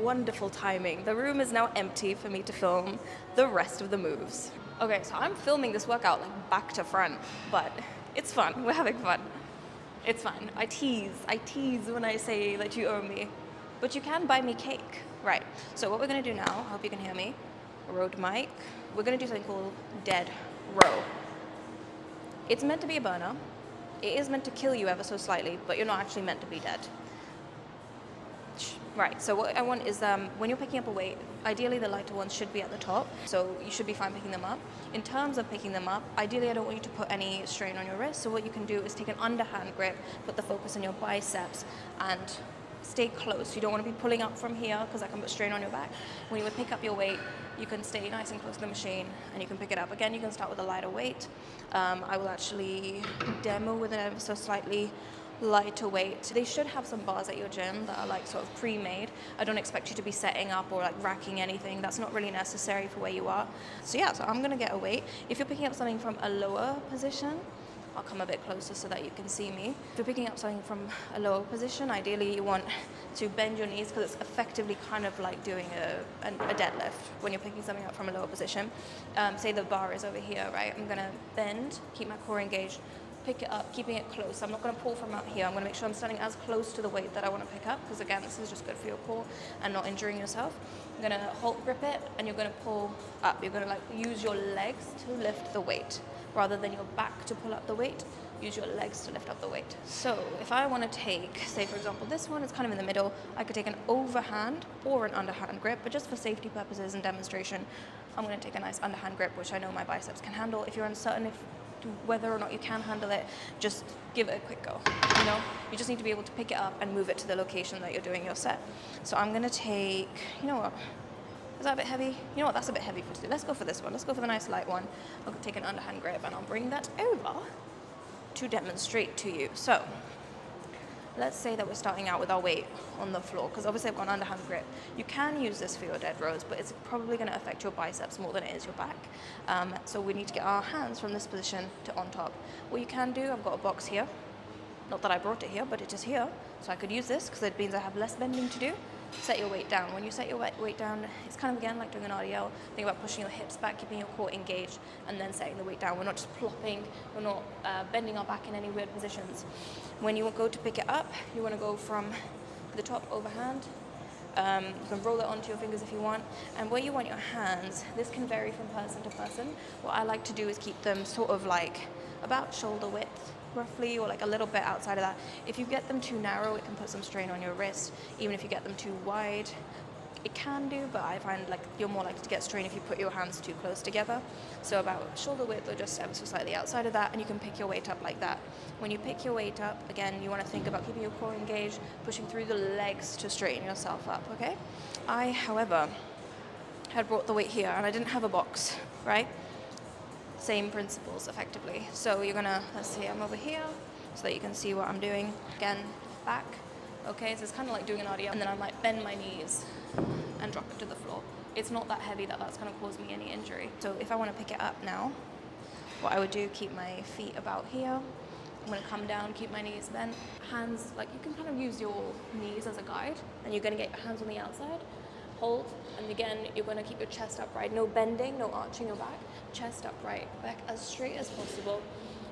wonderful timing. The room is now empty for me to film the rest of the moves. Okay, so I'm filming this workout like back to front, but it's fun. We're having fun. It's fine. I tease when I say that you owe me. But you can buy me cake. Right, so what we're gonna do now, I hope you can hear me, Rode mic, we're gonna do something called dead row. It's meant to be a burner. It is meant to kill you ever so slightly, but you're not actually meant to be dead. Right, so what I want is when you're picking up a weight, ideally the lighter ones should be at the top, so you should be fine picking them up. In terms of picking them up, ideally I don't want you to put any strain on your wrist, so what you can do is take an underhand grip, put the focus on your biceps, and stay close. You don't want to be pulling up from here because that can put strain on your back. When you would pick up your weight, you can stay nice and close to the machine and you can pick it up. Again, you can start with a lighter weight. I will actually demo with an ever so slightly lighter weight. They should have some bars at your gym that are like sort of pre-made. I don't expect you to be setting up or like racking anything. That's not really necessary for where you are. So yeah, so I'm gonna get a weight. If you're picking up something from a lower position, I'll come a bit closer so that you can see me. If you're picking up something from a lower position, ideally you want to bend your knees because it's effectively kind of like doing a deadlift when you're picking something up from a lower position. Say the bar is over here, right? I'm gonna bend, keep my core engaged, pick it up, keeping it close. I'm not gonna pull from out here. I'm gonna make sure I'm standing as close to the weight that I wanna pick up because again, this is just good for your core and not injuring yourself. I'm gonna hold grip it and you're gonna pull up. You're gonna like use your legs to lift the weight. Rather than your back to pull up the weight, use your legs to lift up the weight. So if I want to take, say for example, this one is kind of in the middle, I could take an overhand or an underhand grip, but just for safety purposes and demonstration, I'm going to take a nice underhand grip, which I know my biceps can handle. If you're uncertain whether or not you can handle it, just give it a quick go. You know, you just need to be able to pick it up and move it to the location that you're doing your set. So I'm going to take, you know what? Is that a bit heavy? You know what, that's a bit heavy for today. Let's go for this one. Let's go for the nice light one. I'll take an underhand grip and I'll bring that over to demonstrate to you. So, let's say that we're starting out with our weight on the floor, because obviously I've got an underhand grip. You can use this for your dead rows, but it's probably going to affect your biceps more than it is your back. So we need to get our hands from this position to on top. What you can do, I've got a box here. Not that I brought it here, but it is here. So I could use this because it means I have less bending to do. Set your weight down. When you set your weight down, it's kind of again like doing an RDL. Think about pushing your hips back, keeping your core engaged, and then setting the weight down. We're not just plopping, we're not bending our back in any weird positions. When you go to pick it up, you want to go from the top overhand. You can roll it onto your fingers if you want. And where you want your hands, this can vary from person to person. What I like to do is keep them sort of like about shoulder width, roughly, or like a little bit outside of that. If you get them too narrow, it can put some strain on your wrist. Even if you get them too wide, it can do, but I find like you're more likely to get strain if you put your hands too close together. So about shoulder width or just ever so slightly outside of that, and you can pick your weight up like that. When you pick your weight up, again, you want to think about keeping your core engaged, pushing through the legs to straighten yourself up, okay? I, however, had brought the weight here and I didn't have a box, right? Same principles effectively. So you're gonna, let's see, I'm over here so that you can see what I'm doing. Again, back. Okay, so it's kind of like doing an RDL, and then I might bend my knees and drop it to the floor. It's not that heavy that that's gonna cause me any injury. So if I wanna pick it up now, what I would do, keep my feet about here. I'm gonna come down, keep my knees bent. Hands, like you can kind of use your knees as a guide, and you're gonna get your hands on the outside. Hold, and again, you're going to keep your chest upright. No bending, no arching your back. Chest upright, back as straight as possible.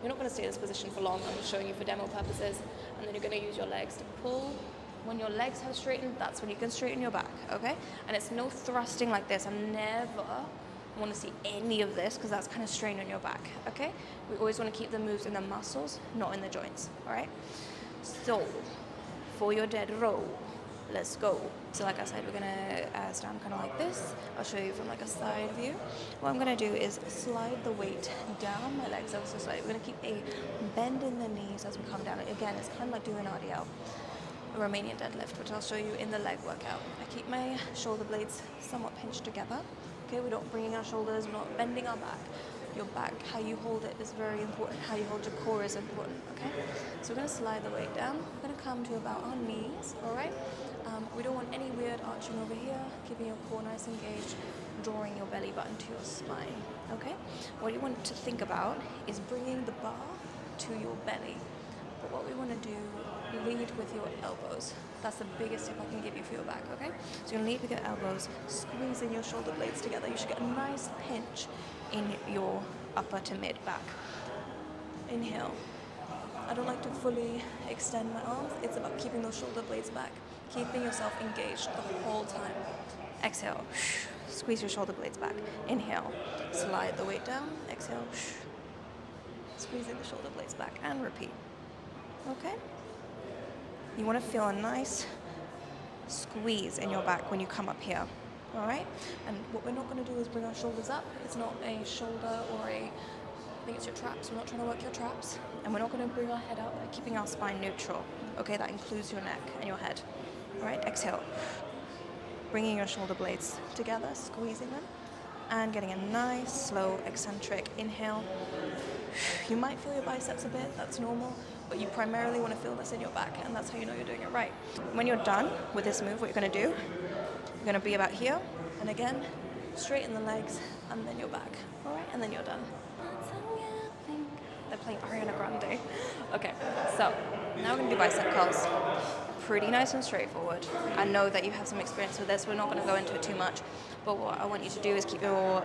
You're not going to stay in this position for long. I'm just showing you for demo purposes. And then you're going to use your legs to pull. When your legs have straightened, that's when you can straighten your back, okay? And it's no thrusting like this. I never want to see any of this because that's kind of strain on your back, okay? We always want to keep the moves in the muscles, not in the joints, all right? So, for your dead row, let's go. So like I said, we're gonna stand kind of like this. I'll show you from like a side view. What I'm gonna do is slide the weight down my legs ever so slightly. We're gonna keep a bend in the knees as we come down. Again, it's kind of like doing an RDL, a Romanian deadlift, which I'll show you in the leg workout. I keep my shoulder blades somewhat pinched together. Okay, we're not bringing our shoulders, we're not bending our back. Your back, how you hold it is very important. How you hold your core is important, okay? So we're gonna slide the weight down. We're gonna come to about our knees, all right? We don't want any weird arching over here, keeping your core nice and engaged, drawing your belly button to your spine, okay? What you want to think about is bringing the bar to your belly. But what we want to do lead with your elbows. That's the biggest tip I can give you for your back, okay? So you're gonna lead with your elbows, squeezing your shoulder blades together. You should get a nice pinch in your upper to mid back. Inhale. I don't like to fully extend my arms. It's about keeping those shoulder blades back, keeping yourself engaged the whole time. Exhale. Squeeze your shoulder blades back. Inhale. Slide the weight down. Exhale. Squeezing the shoulder blades back and repeat. Okay? You want to feel a nice squeeze in your back when you come up here. All right? And what we're not going to do is bring our shoulders up. It's not a shoulder or I think it's your traps. We're not trying to work your traps. And we're not going to bring our head up. We're keeping our spine neutral. Okay? That includes your neck and your head. All right? Exhale. Bringing your shoulder blades together, squeezing them, and getting a nice, slow, eccentric inhale. You might feel your biceps a bit, that's normal, but you primarily want to feel this in your back, and that's how you know you're doing it right. When you're done with this move, what you're going to do, you're going to be about here, and again, straighten the legs, and then you're back. All right, and then you're done. That's how you think. They're playing Ariana Grande. Okay, so now we're going to do bicep curls. Pretty nice and straightforward. I know that you have some experience with this. We're not going to go into it too much, but what I want you to do is keep your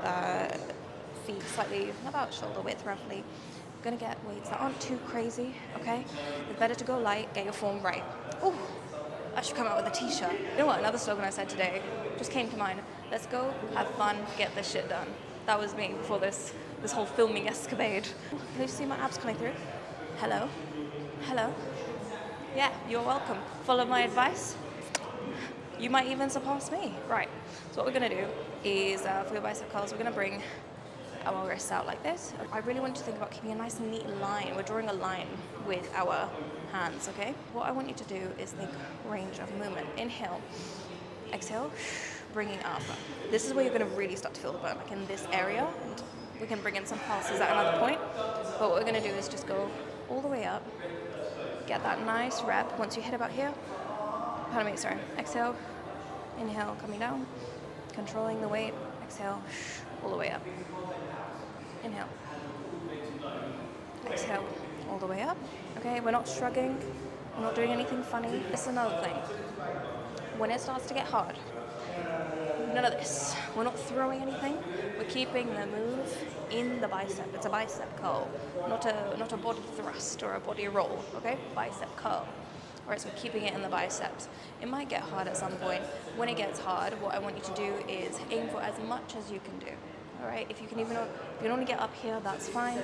feet slightly about shoulder width roughly. You're going to get weights that aren't too crazy, okay? It's better to go light, get your form right. Oh, I should come out with a t-shirt. You know what, another slogan I said today just came to mind. Let's go, have fun, get this shit done. That was me before this whole filming escapade. Can you see my abs coming through? Hello? Hello? Yeah, you're welcome. Follow my advice. You might even surpass me. Right. So what we're going to do is, for your bicep curls, we're going to bring our wrists out like this. I really want you to think about keeping a nice and neat line. We're drawing a line with our hands, okay? What I want you to do is think range of movement. Inhale. Exhale. Bringing up. This is where you're going to really start to feel the burn, like in this area. And we can bring in some pulses at another point. But what we're going to do is just go all the way up. Get that nice rep. Once you hit about here, exhale, inhale, coming down, controlling the weight, exhale, all the way up. Inhale, exhale, all the way up. Okay, we're not shrugging, we're not doing anything funny. This is another thing. When it starts to get hard, none of this. We're not throwing anything. We're keeping the move in the bicep. It's a bicep curl, not a body thrust or a body roll, okay? Bicep curl. All right, so we're keeping it in the biceps. It might get hard at some point. When it gets hard, what I want you to do is aim for as much as you can do. All right, if you can only get up here, that's fine.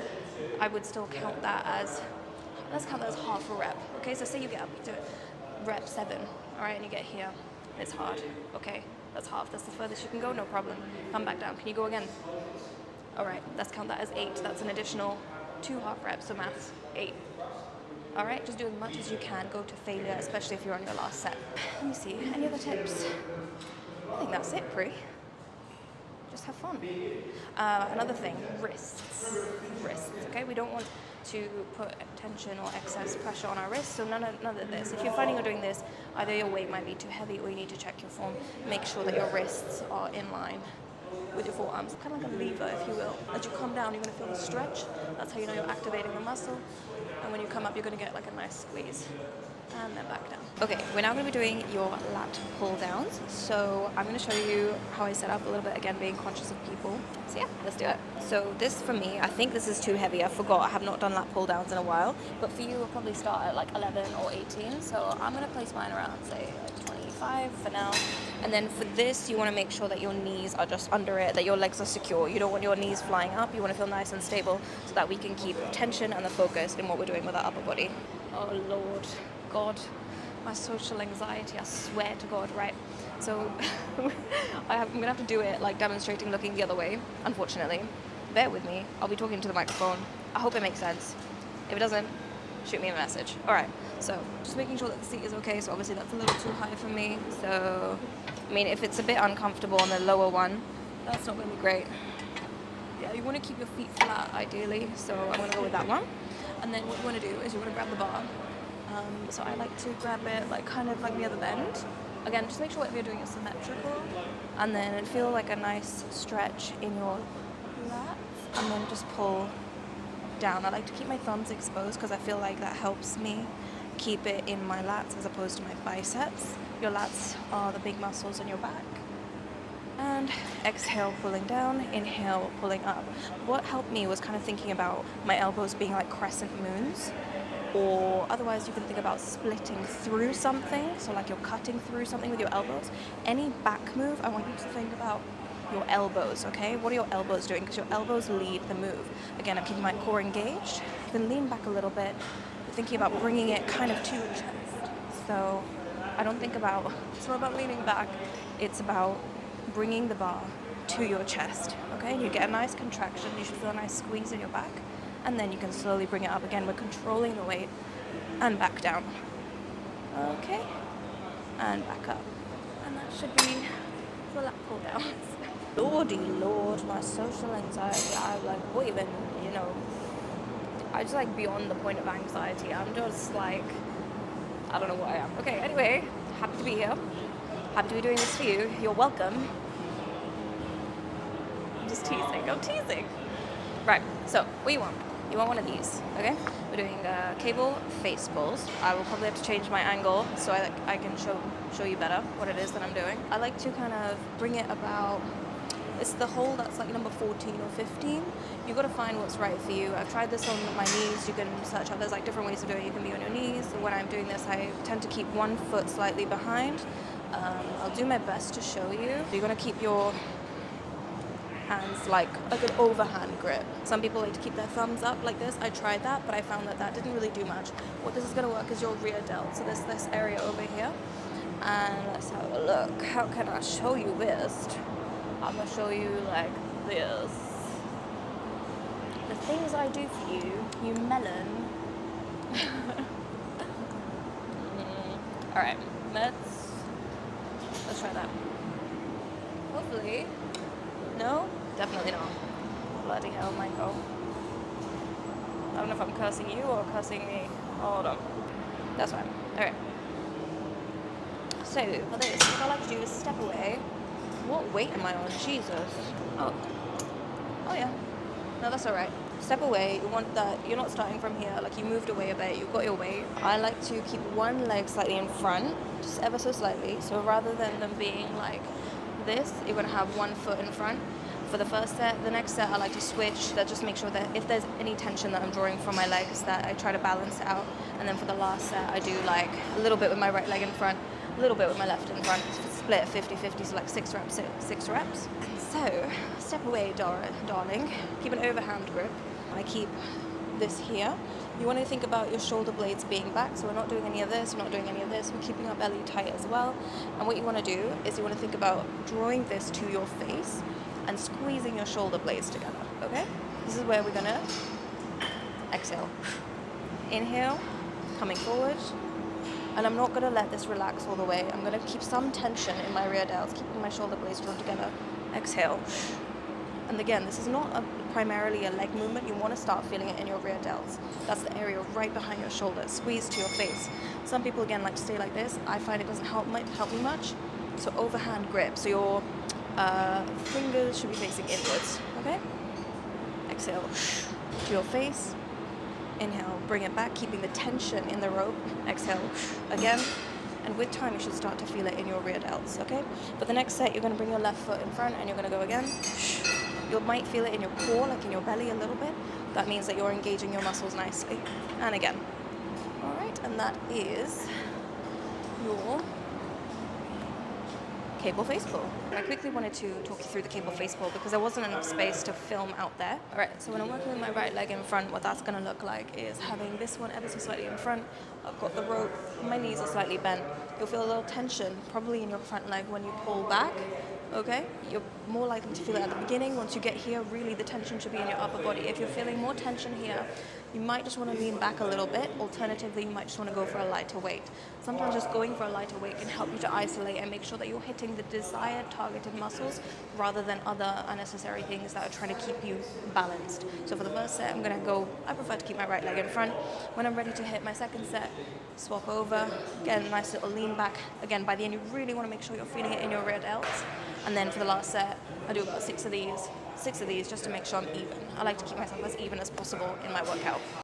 I would still count that as, let's count that as half a rep. Okay, so say you get up to rep 7, all right, and you get here, it's hard, okay? That's half, that's the furthest you can go, no problem. Come back down, can you go again? All right, let's count that as 8. That's an additional 2 half reps, so maths, 8. All right, just do as much as you can, go to failure, especially if you're on your last set. Let me see, any other tips? I think that's it, Pri. Just have fun. Another thing, wrists, okay? We don't want to put tension or excess pressure on our wrists, so none of this. If you're finding you're doing this, either your weight might be too heavy or you need to check your form. Make sure that your wrists are in line with your forearms, kind of like a lever, if you will. As you come down, you're going to feel the stretch. That's how you know you're activating the muscle. And when you come up, you're going to get like a nice squeeze. And then back down. Okay, we're now going to be doing your lat pull downs. So I'm going to show you how I set up a little bit, again, being conscious of people. So yeah, let's do it. So this for me, I think this is too heavy. I forgot, I have not done lat pull downs in a while. But for you, we'll probably start at like 11 or 18. So I'm going to place mine around, say, like 25 for now. And then for this, you want to make sure that your knees are just under it, that your legs are secure. You don't want your knees flying up. You want to feel nice and stable so that we can keep tension and the focus in what we're doing with our upper body. Oh, Lord. God, my social anxiety, I swear to God, right? So I'm going to have to do it like demonstrating looking the other way, unfortunately. Bear with me. I'll be talking to the microphone. I hope it makes sense. If it doesn't, shoot me a message. All right, so just making sure that the seat is okay. So obviously that's a little too high for me. So, I mean, if it's a bit uncomfortable on the lower one, that's not going to be great. Yeah, you want to keep your feet flat, ideally. So I'm going to go with that one. And then what you want to do is you want to grab the bar. So I like to grab it like kind of like the other end. Again, just make sure whatever you're doing is symmetrical. And then feel like a nice stretch in your lats. And then just pull down. I like to keep my thumbs exposed because I feel like that helps me keep it in my lats as opposed to my biceps. Your lats are the big muscles in your back. And exhale, pulling down, inhale, pulling up. What helped me was kind of thinking about my elbows being like crescent moons, or otherwise you can think about splitting through something, so like you're cutting through something with your elbows. Any back move, I want you to think about your elbows, okay? What are your elbows doing? Because your elbows lead the move. Again, I'm keeping my core engaged. You can lean back a little bit, thinking about bringing it kind of to your chest. So I don't think about, it's not about leaning back, it's about bringing the bar to your chest, okay? And you get a nice contraction, you should feel a nice squeeze in your back, and then you can slowly bring it up again. We're controlling the weight, and back down, okay? And back up. And that should be the lat pull downs. Lordy Lord, my social anxiety, I'm like waving, you know, I just like beyond the point of anxiety. I'm just like, I don't know what I am. Okay, anyway, happy to be here. Happy to be doing this for you. You're welcome. I'm just teasing. I'm teasing. Right, so what do you want? You want one of these, okay? We're doing cable face pulls. I will probably have to change my angle so I can show you better what it is that I'm doing. I like to kind of bring it about, it's the hole that's like number 14 or 15. You've got to find what's right for you. I've tried this on my knees. You can search up, there's like different ways of doing it. You can be on your knees. When I'm doing this, I tend to keep one foot slightly behind. I'll do my best to show you. So you're going to keep your hands like a good overhand grip. Some people like to keep their thumbs up like this. I tried that, but I found that didn't really do much. What this is going to work is your rear delt. So there's this area over here. And let's have a look. How can I show you best? I'm going to show you like this. The things I do for you, you melon. Alright, let's try that. Hopefully. No? Definitely not. Bloody hell, Michael. I don't know if I'm cursing you or cursing me. Hold on. That's fine. Alright. So, for this, what I like to do is step away. What weight am I on? Jesus. Oh yeah. No, that's alright. Step away. You want that, you're not starting from here, like you moved away a bit, you've got your weight. I like to keep one leg slightly in front, just ever so slightly. So rather than them being like this, you're going to have one foot in front. For the first set, the next set I like to switch, that just make sure that if there's any tension that I'm drawing from my legs, that I try to balance it out. And then for the last set, I do like a little bit with my right leg in front, a little bit with my left in front, split 50-50, so like 6 reps, 6 reps. And so, step away, darling. Keep an overhand grip. I keep this here. You want to think about your shoulder blades being back, so we're not doing any of this, we're not doing any of this, we're keeping our belly tight as well. And what you want to do is you want to think about drawing this to your face and squeezing your shoulder blades together, okay? This is where we're going to exhale. Inhale, coming forward. And I'm not going to let this relax all the way. I'm going to keep some tension in my rear delts, keeping my shoulder blades drawn together. Exhale. And again, this is not primarily a leg movement. You want to start feeling it in your rear delts. That's the area right behind your shoulder. Squeeze to your face. Some people, again, like to stay like this. I find it doesn't help me much. So overhand grip. So your fingers should be facing inwards. Okay? Exhale. To your face. Inhale, bring it back, keeping the tension in the rope. Exhale, again. And with time, you should start to feel it in your rear delts, okay? For the next set, you're going to bring your left foot in front and you're going to go again. You might feel it in your core, like in your belly a little bit. That means that you're engaging your muscles nicely. And again. All right, and that is your cable face pull. I quickly wanted to talk you through the cable face pull because there wasn't enough space to film out there. All right, so when I'm working with my right leg in front, what that's going to look like is having this one ever so slightly in front. I've got the rope, my knees are slightly bent. You'll feel a little tension probably in your front leg when you pull back, okay? You're more likely to feel it at the beginning. Once you get here, really the tension should be in your upper body. If you're feeling more tension here, you might just want to lean back a little bit. Alternatively, you might just want to go for a lighter weight. Sometimes just going for a lighter weight can help you to isolate and make sure that you're hitting the desired targeted muscles rather than other unnecessary things that are trying to keep you balanced. So for the first set, I'm going to go, I prefer to keep my right leg in front. When I'm ready to hit my second set, swap over. Again, nice little lean back. Again, by the end, you really want to make sure you're feeling it in your rear delts. And then for the last set, I do about 6 of these just to make sure I'm even. I like to keep myself as even as possible in my workout.